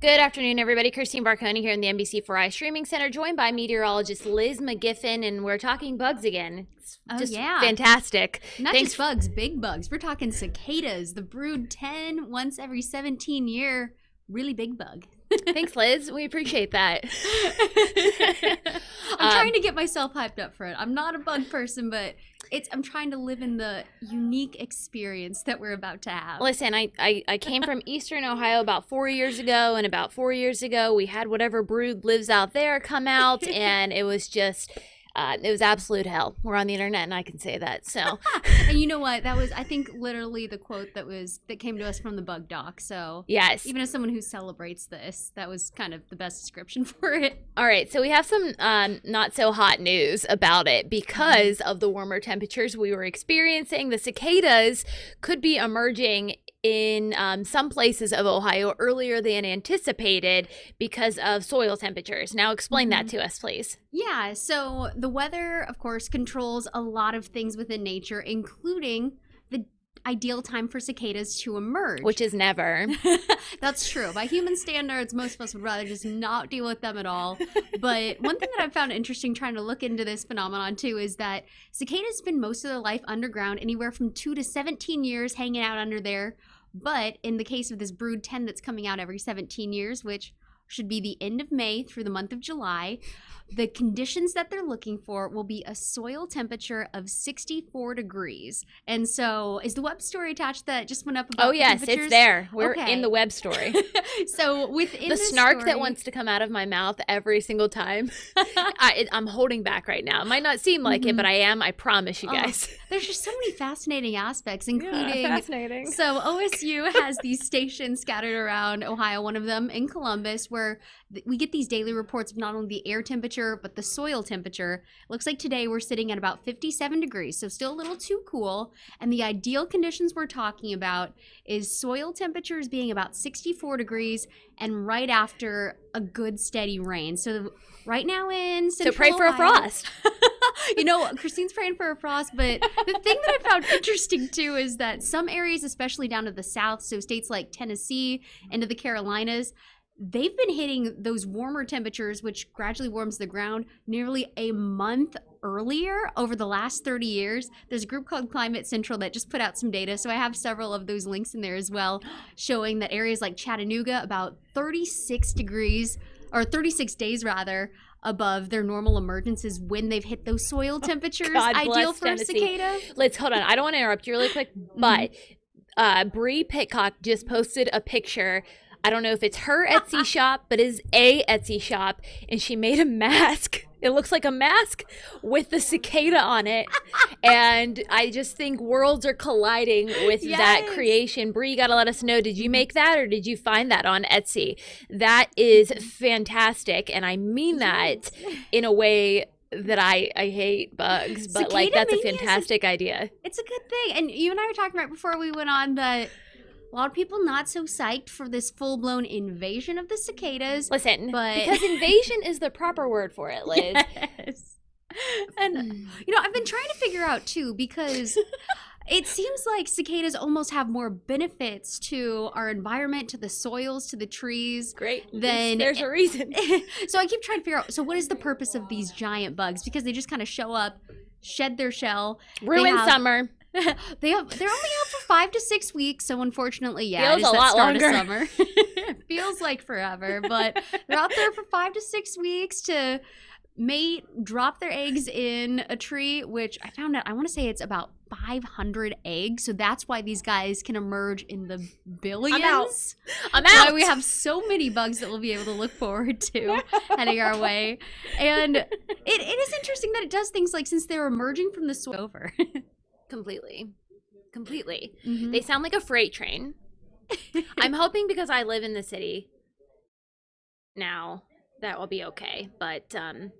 Good afternoon, everybody. Christine Barconi here in the NBC4i Streaming Center, joined by meteorologist Liz McGiffin, and we're talking bugs again. It's Oh, just yeah. fantastic. Not Thanks. just bugs, big bugs. We're talking cicadas, the brood 10 once every 17 year, really big bug. Thanks, Liz. We appreciate that. I'm trying to get myself hyped up for it. I'm not a bug person, but I'm trying to live in the unique experience that we're about to have. Listen, I came from Eastern Ohio about 4 years ago, and about 4 years ago, we had whatever brood lives out there come out, and it was just... it was absolute hell. We're on the internet, and I can say that. So, and you know what? That was, I think, literally the quote that came to us from the Bug Doc. So, yes. even as someone who celebrates this, that was kind of the best description for it. All right, so we have some not so hot news about it because of the warmer temperatures we were experiencing. The cicadas could be emerging in some places of Ohio earlier than anticipated because of soil temperatures. Now explain that to us, please. Yeah, so the weather, of course, controls a lot of things within nature, including the ideal time for cicadas to emerge. Which is never. That's true. By human standards, most of us would rather just not deal with them at all. But one thing that I've found interesting trying to look into this phenomenon too is that cicadas spend most of their life underground, anywhere from 2 to 17 years hanging out under there. But in the case of this brood 10 that's coming out every 17 years, which should be the end of May through the month of July, the conditions that they're looking for will be a soil temperature of 64 degrees. And so, is the web story attached that just went up about Oh, yes, it's there. We're in the web story. So, within the snark story, that wants to come out of my mouth every single time, I'm holding back right now. It might not seem like it, but I am. I promise you guys. There's just so many fascinating aspects, including... Yeah, fascinating. So, OSU has these stations scattered around Ohio, one of them in Columbus, where we get these daily reports of not only the air temperature, but the soil temperature. It looks like today we're sitting at about 57 degrees, so still a little too cool. And the ideal conditions we're talking about is soil temperatures being about 64 degrees and right after a good steady rain. So right now in Central pray for Ohio, a frost. You know, Christine's praying for a frost, but the thing that I found interesting too is that some areas, especially down to the south, so states like Tennessee, into the Carolinas, they've been hitting those warmer temperatures, which gradually warms the ground, nearly a month earlier over the last 30 years. There's a group called Climate Central that just put out some data, so I have several of those links in there as well, showing that areas like Chattanooga, about 36 degrees, or 36 days rather, above their normal emergences when they've hit those soil temperatures. God Ideal bless for Tennessee. a cicada. Let's hold on. I don't want to interrupt you really quick, but Bree Pitcock just posted a picture. I don't know if it's her Etsy shop, but is a Etsy shop, and she made a mask. It looks like a mask with the cicada on it, and I just think worlds are colliding with that creation. Bree, you gotta let us know, did you make that, or did you find that on Etsy? That is fantastic, and I mean that in a way that I hate bugs, but Cicada like that's a mania fantastic idea. It's a good thing. And you and I were talking right before we went on that a lot of people not so psyched for this full-blown invasion of the cicadas. Listen, but because invasion is the proper word for it, Liz. Yes. And you know, I've been trying to figure out too, because it seems like cicadas almost have more benefits to our environment, to the soils, to the trees. Great. Than There's a reason. So I keep trying to figure out, so what is the purpose of these giant bugs? Because they just kind of show up, shed their shell, Ruin summer. they're only out for 5 to 6 weeks, so unfortunately, yeah, Feels it is a that lot start longer. of summer. Feels like forever, but they're out there for 5 to 6 weeks to mate, drop their eggs in a tree, which I found out, I want to say it's about 500 eggs, so that's why these guys can emerge in the billions. I'm out. Why we have so many bugs that we'll be able to look forward to heading our way. And it is interesting that it does things like, since they're emerging from the soil over. Completely. Mhm. They sound like a freight train. I'm hoping because I live in the city now that will be okay. But And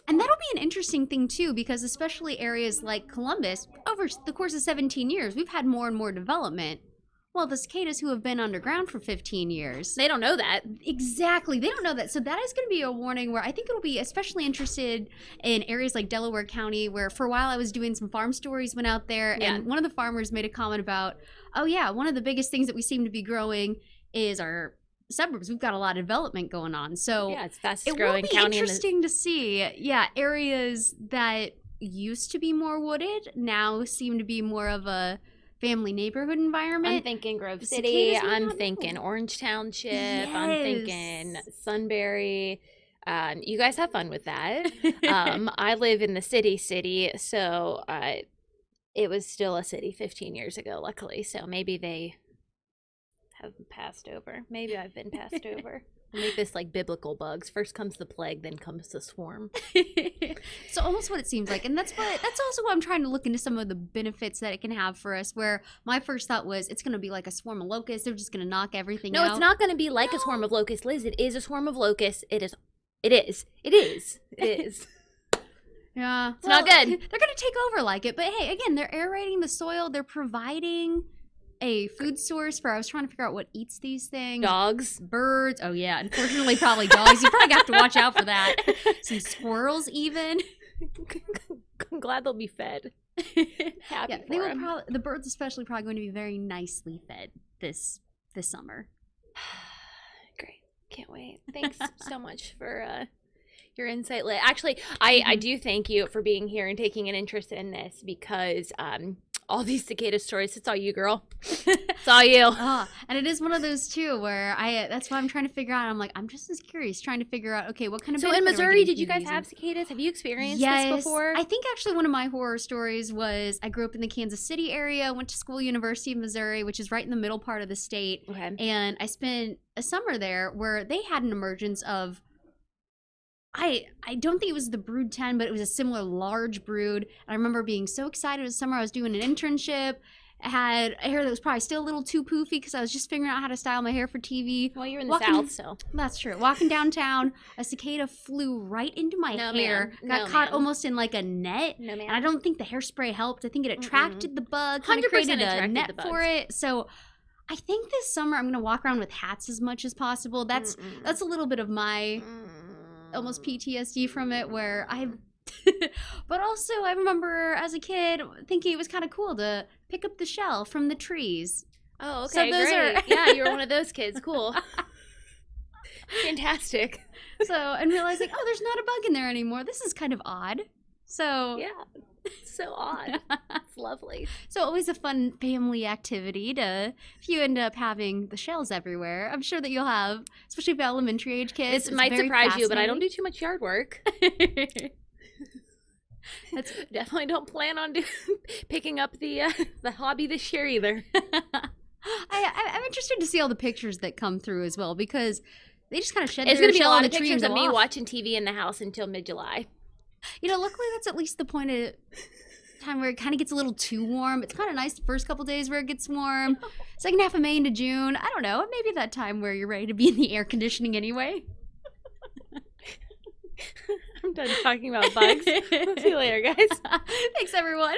that'll be an interesting thing too, because especially areas like Columbus, over the course of 17 years, we've had more and more development. Well, the cicadas who have been underground for 15 years. they don't know that. Exactly. They don't know that. So that is going to be a warning where I think it'll be especially interested in areas like Delaware County, where for a while I was doing some farm stories, went out there, Yeah. and one of the farmers made a comment about, oh yeah, one of the biggest things that we seem to be growing is our suburbs, we've got a lot of development going on. So Yeah, it's fastest it will growing be county interesting to see, yeah, areas that used to be more wooded now seem to be more of a family neighborhood environment. I'm thinking Grove The City. cicadas may I'm not thinking know. Orange Township. I'm thinking Yes. Sunbury. You guys have fun with that. I live in the city, so it was still a city 15 years ago, luckily. So maybe they have passed over. Maybe I've been passed over. We'll make this like biblical bugs. First comes the plague, then comes the swarm. So almost what it seems like, and that's also what I'm trying to look into some of the benefits that it can have for us. Where my first thought was it's going to be like a swarm of locusts; they're just going to knock everything No, out. it's not going to be like a swarm of locusts, Liz. It is a swarm of locusts. It is. Yeah, It's not good. They're going to take over like it, but hey, again, they're aerating the soil. They're providing a food source for. I was trying to figure out what eats these things. Dogs. Birds. Oh yeah, unfortunately, probably dogs. You probably have to watch out for that. Some squirrels, even. I'm glad they'll be fed. Happy Yeah, for they will 'em. probably. The birds, especially, probably going to be very nicely fed this summer. Great. Can't wait. Thanks so much for your insight. Actually, I do thank you for being here and taking an interest in this because all these cicada stories, it's all you, girl. It's all you. And it is one of those too where that's why I'm trying to figure out. I'm like, I'm just as curious, trying to figure out, okay, what kind of So in benefit are we Missouri, getting did you from guys using- have cicadas? Have you experienced Yes, this before? I think actually one of my horror stories was I grew up in the Kansas City area, went to school, University of Missouri, which is right in the middle part of the state. Okay. And I spent a summer there where they had an emergence of I don't think it was the brood 10, but it was a similar large brood. And I remember being so excited this summer. I was doing an internship. I had a hair that was probably still a little too poofy because I was just figuring out how to style my hair for TV. Well, you're in the Walking- South, so. That's true. Walking downtown, a cicada flew right into my No, hair. ma'am. Got No, caught ma'am. almost in like a net. No, And I man. don't think the hairspray helped. I think it attracted the bug, kind of 100% created a attracted net the bugs. for it. So I think this summer I'm going to walk around with hats as much as possible. That's a little bit of my almost PTSD from it where but also I remember as a kid thinking it was kind of cool to pick up the shell from the trees. Oh, So okay, those great. are- Yeah, you were one of those kids. Cool. Fantastic. So, and realizing, oh, there's not a bug in there anymore. This is kind of odd. So, Yeah. So odd. It's lovely. so always a fun family activity to, if you end up having the shells everywhere, I'm sure that you'll have, especially for elementary age kids. This it's might very surprise you, but I don't do fascinating. too much yard work. That's Definitely don't plan on picking up the hobby this year either. I'm interested to see all the pictures that come through as well because they just kind of shed It's their going to be a shell lot on of the tree pictures and of go me off. watching TV in the house until mid-July. You know, luckily that's at least the point of time where it kind of gets a little too warm. It's kind of nice the first couple days where it gets warm. Second half of May into June, I don't know, maybe that time where you're ready to be in the air conditioning anyway. I'm done talking about bugs. See you later, guys. Thanks, everyone.